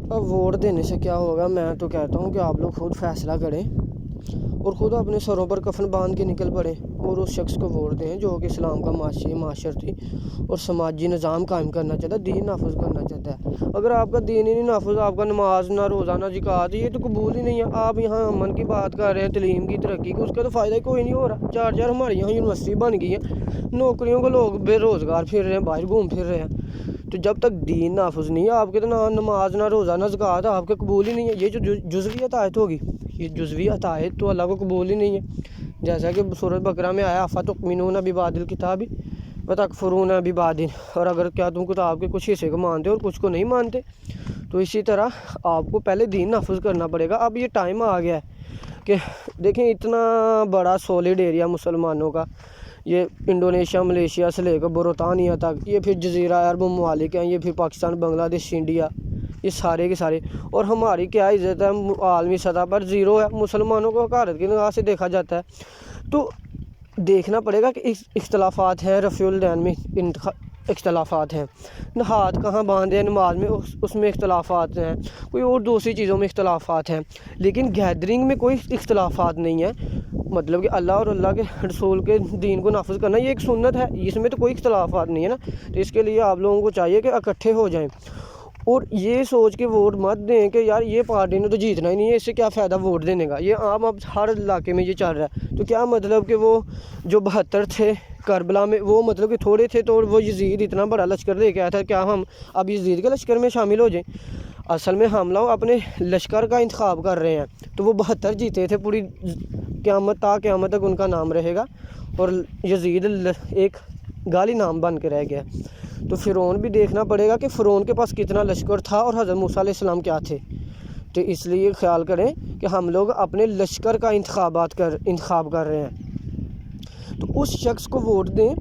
अब वोट देने से क्या होगा, मैं तो कहता हूँ कि आप लोग खुद फैसला करें और ख़ुद अपने सरों पर कफन बांध के निकल पड़े और उस शख्स को वोट दें जो कि इस्लाम का माशरती और समाजी निज़ाम कायम करना चाहता है, दीन नाफिज करना चाहता है। अगर आपका दीन ही नहीं नाफिज, आपका नमाज ना रोज़ा ना ज़कात, ये तो कबूल ही नहीं है। आप यहाँ अमन की बात कर रहे हैं, तलीम की तरक्की की, उसका तो फ़ायदा ही कोई नहीं हो रहा। चार हमारे यहाँ यूनिवर्सिटी बन गई है, नौकरियों को लोग बेरोज़गार फिर रहे हैं, बाहर घूम फिर रहे हैं। तो जब तक दीन नाफिज नहीं है आपके, तो ना नमाज ना रोज़ा ना ज़कात आपका कबूल ही नहीं है। ये जो जुज़वी अतायत होगी, ये जुज़वी अतायत तो अल्लाह को कबूल ही नहीं है। जैसा कि सूरह बकरा में आया, फ़तुमिनून बिबादिल किताबी व तकफुरून बिबादिन, और अगर क्या तुम किताब के कुछ हिस्से को मानते और कुछ को नहीं मानते। तो इसी तरह आपको पहले दीन नाफिज करना पड़ेगा। अब ये टाइम आ गया है कि देखें, इतना बड़ा सॉलिड एरिया मुसलमानों का, ये इंडोनेशिया मलेशिया से लेकर बोरोतानिया तक, ये फिर जज़ीरा अरब ममालिक हैं, ये फिर पाकिस्तान बांग्लादेश इंडिया, ये सारे के सारे। और हमारी क्या इज़्ज़त है आलमी सतह पर, ज़ीरो है। मुसलमानों को हकारत की निगाह से देखा जाता है। तो देखना पड़ेगा कि इख्तलाफात हैं, रफ़ीउल दैन में इख्तलाफात हैं, हाथ कहाँ बांधे हैं नमाज में उसमें इख्तलाफात हैं, कोई और दूसरी चीज़ों में इख्तलाफात हैं, लेकिन गैदरिंग में कोई इख्तलाफात नहीं है। मतलब कि अल्लाह और अल्लाह के रसूल के दीन को नाफिज करना ये एक सुन्नत है, इसमें तो कोई इख्तलाफात नहीं है ना। तो इसके लिए आप लोगों को चाहिए कि इकट्ठे हो जाएं और ये सोच के वोट मत दें कि यार ये पार्टी ने तो जीतना ही नहीं है, इससे क्या फ़ायदा वोट देने का। ये आम अब हर इलाके में ये चल रहा है। तो क्या मतलब कि वो जो 72 थे करबला में, वो मतलब कि थोड़े थे तो वो यजीद इतना बड़ा लश्कर लेके आया था, क्या हम अब यजीद के लश्कर में शामिल हो जाएं? असल में हम लोग अपने लश्कर का इंतखाब कर रहे हैं। तो वो 72 जीते थे, पूरी क़यामत तक उनका नाम रहेगा, और यजीद एक गाली नाम बन के रह गया। तो फ़िरौन भी देखना पड़ेगा कि फ़िरौन के पास कितना लश्कर था और हज़रत मूसा अलैहिस्सलाम क्या थे। तो इसलिए ख्याल करें कि हम लोग अपने लश्कर का इंतखाब कर रहे हैं। तो उस शख्स को वोट दें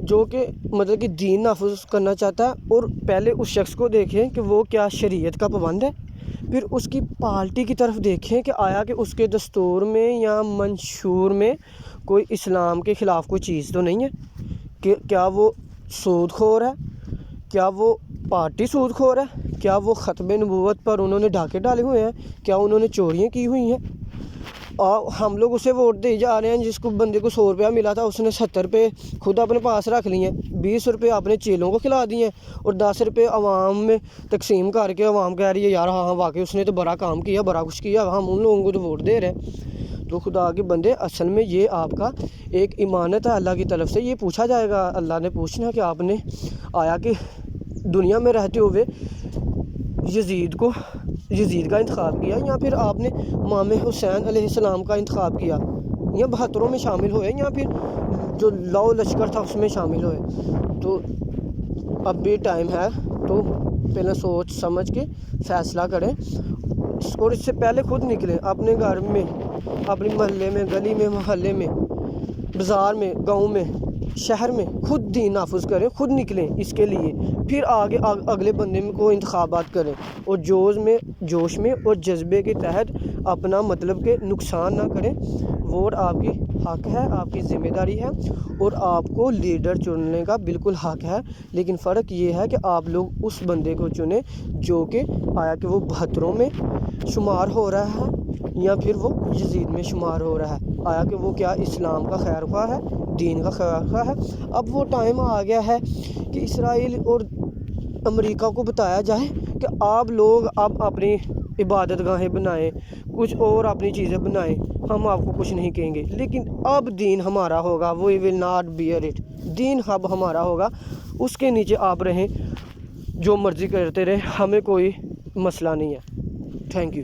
जो कि मतलब कि दीन नाफिज करना चाहता है, और पहले उस शख्स को देखें कि वो क्या शरीयत का पाबंद है। फिर उसकी पार्टी की तरफ देखें कि आया कि उसके दस्तूर में या मंशूर में कोई इस्लाम के ख़िलाफ़ कोई चीज़ तो नहीं है, कि क्या वो सूदखोर है, क्या वो पार्टी सूदखोर है, क्या वो ख़त्म नबूवत पर उन्होंने डाके डाले हुए हैं, क्या उन्होंने चोरियाँ की हुई हैं। और हम लोग उसे वोट दे जा रहे हैं जिसको बंदे को 100 रुपया मिला था, उसने 70 रुपये खुद अपने पास रख लिए हैं, 20 रुपये अपने चेलों को खिला दिए हैं, और 10 रुपये आवाम में तकसीम करके आवाम कह रही है यार हाँ वाकई उसने तो बड़ा काम किया, बड़ा कुछ किया, हम उन लोगों को तो वोट दे रहे हैं। तो खुदा के बंदे, असल में ये आपका एक इमानत है अल्लाह की तरफ से। ये पूछा जाएगा, अल्लाह ने पूछना कि आपने आया कि दुनिया में रहते हुए यजीद का इंतखाब किया, या फिर आपने इमाम हुसैन अलैहिस्सलाम का इंतखाब किया, या 72 में शामिल हुए, या फिर जो लौ लश्कर था उसमें शामिल हुए। तो अब भी टाइम है, तो पहले सोच समझ के फ़ैसला करें, और इससे पहले खुद निकलें अपने घर में, अपने मोहल्ले में, गली में, मोहल्ले में, बाज़ार में, गांव में, शहर में, खुद दीन नाफिज करें, खुद निकलें इसके लिए। फिर आगे अगले बंदे में को इंतखाबात करें, और जोश में और जज्बे के तहत अपना मतलब के नुकसान ना करें। वोट आपकी हक है, आपकी ज़िम्मेदारी है, और आपको लीडर चुनने का बिल्कुल हक है। लेकिन फ़र्क ये है कि आप लोग उस बंदे को चुने जो कि आया कि वो 72 में शुमार हो रहा है, या फिर वो यजीद में शुमार हो रहा है, आया कि वो क्या इस्लाम का खैर ख्वाह है, दीन का खैर ख्वाह है। अब वो टाइम आ गया है कि इसराइल और अमेरिका को बताया जाए कि आप लोग अब अपनी इबादत गाहें बनाएं, कुछ और अपनी चीज़ें बनाएं, हम आपको कुछ नहीं कहेंगे, लेकिन अब दीन हमारा होगा, we will not bear it. दीन अब हमारा होगा, उसके नीचे आप रहें, जो मर्ज़ी करते रहें, हमें कोई मसला नहीं है। Thank you.